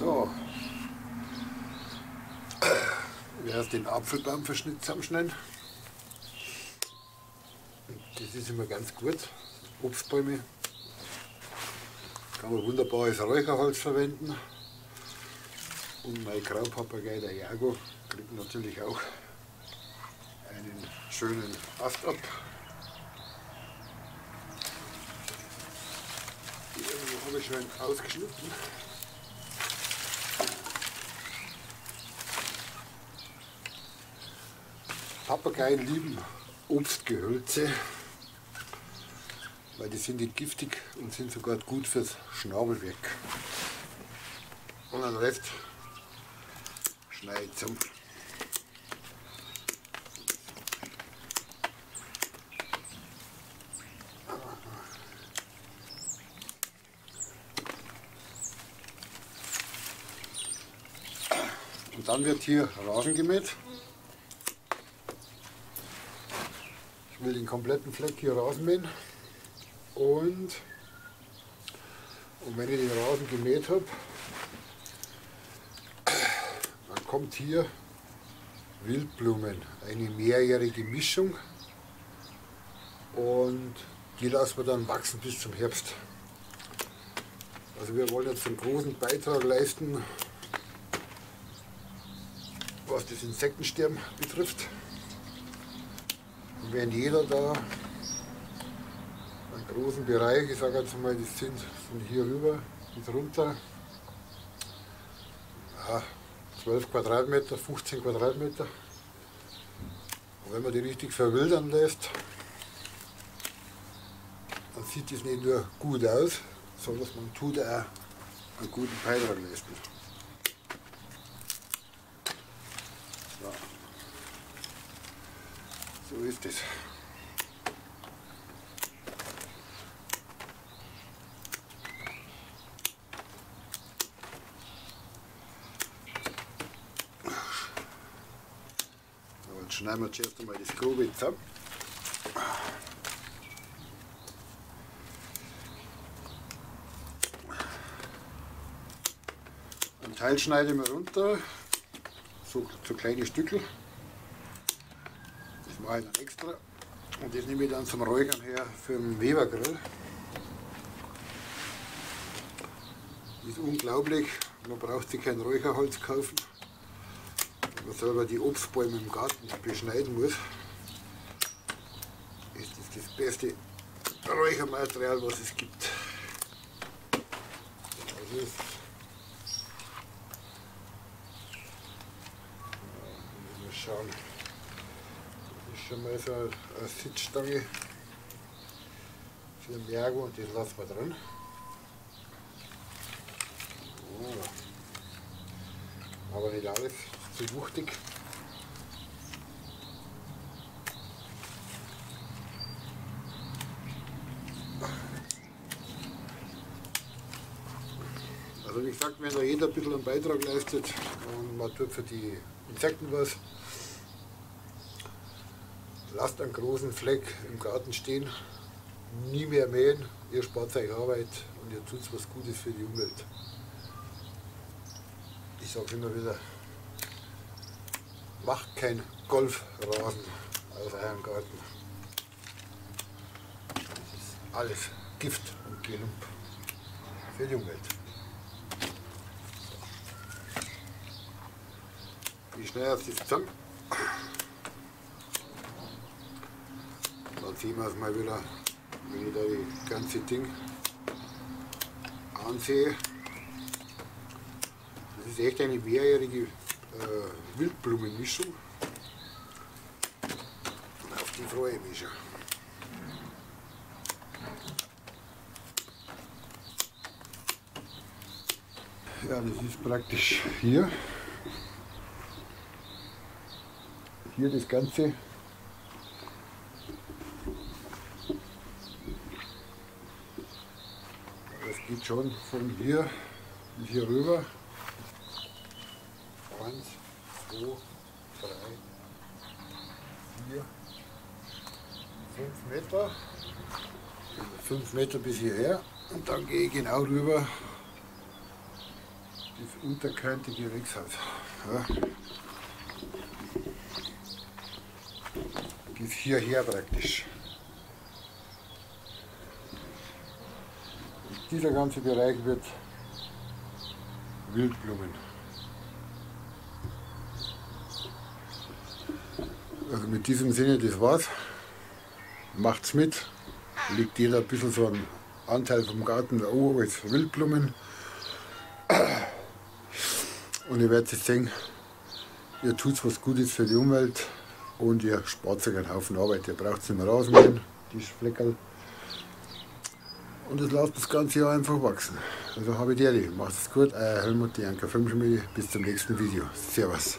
So, erst den Apfelbaumverschnitt zusammenschneiden. Das ist immer ganz gut. Obstbäume kann man wunderbar als Räucherholz verwenden. Und mein Graupapagei, der Jago, kriegt natürlich auch einen schönen Ast ab. Hier habe ich schon ausgeschnitten. Papageien lieben Obstgehölze, weil die sind nicht giftig und sind sogar gut fürs Schnabelwerk. Und den Rest schneide ich zusammen. Und dann wird hier Rasen gemäht. Ich will den kompletten Fleck hier rausmähen. Und wenn ich den Rasen gemäht habe, dann kommt hier Wildblumen, eine mehrjährige Mischung, und die lassen wir dann wachsen bis zum Herbst. Also wir wollen jetzt einen großen Beitrag leisten, was das Insektensterben betrifft. Und wenn jeder da einen großen Bereich, ich sage jetzt mal, das sind von hier rüber bis runter, ja, 12 Quadratmeter, 15 Quadratmeter. Und wenn man die richtig verwildern lässt, dann sieht das nicht nur gut aus, sondern man tut auch einen guten Beitrag leisten. So ist es. So, jetzt schneiden wir zuerst einmal das Grobe zusammen. Einen Teil schneiden wir runter, so kleine Stückel. Das mache ich dann extra. Und das nehme ich dann zum Räuchern her für den Webergrill. Das ist unglaublich, man braucht sich kein Räucherholz kaufen. Wenn man selber die Obstbäume im Garten beschneiden muss, ist das beste Räuchermaterial, was es gibt. Das ist, mal schauen. Das ist schon mal so eine Sitzstange für den Jago, und das lassen wir drin. Aber nicht alles zu wuchtig. Also wie gesagt, wenn da jeder ein bisschen einen Beitrag leistet und man tut für die Insekten was, lasst einen großen Fleck im Garten stehen, nie mehr mähen, ihr spart euch Arbeit und ihr tut was Gutes für die Umwelt. Ich sage immer wieder, macht kein Golfrasen aus eurem Garten. Das ist alles Gift und Gelump für die Umwelt. Ich schneide jetzt das zusammen. Dann sehen wir es mal wieder, wenn ich da das ganze Ding ansehe. Das ist echt eine mehrjährige Wildblumenmischung. Und auf die freue ich mich schon. Ja, das ist praktisch hier das Ganze. Das geht schon von hier bis hier rüber. 1, 2, 3, 4, 5 Meter. 5 Meter bis hierher. Und dann gehe ich genau rüber das unterkönige Gewächshaus. Ja. Bis hierher praktisch. Und dieser ganze Bereich wird Wildblumen. Also mit diesem Sinne, das war's. Macht's mit. Legt jeder ein bisschen so einen Anteil vom Garten da oben als Wildblumen. Und ihr werdet jetzt sehen, ihr tut was Gutes für die Umwelt und ihr spart euch einen Haufen Arbeit. Ihr braucht nicht mehr Rasenmähen, die Fleckerl. Und das lasst das ganze Jahr einfach wachsen. Also habe ich dir die. Macht es gut, euer Helmut, die Anker 5 Schmiede. Bis zum nächsten Video. Servus.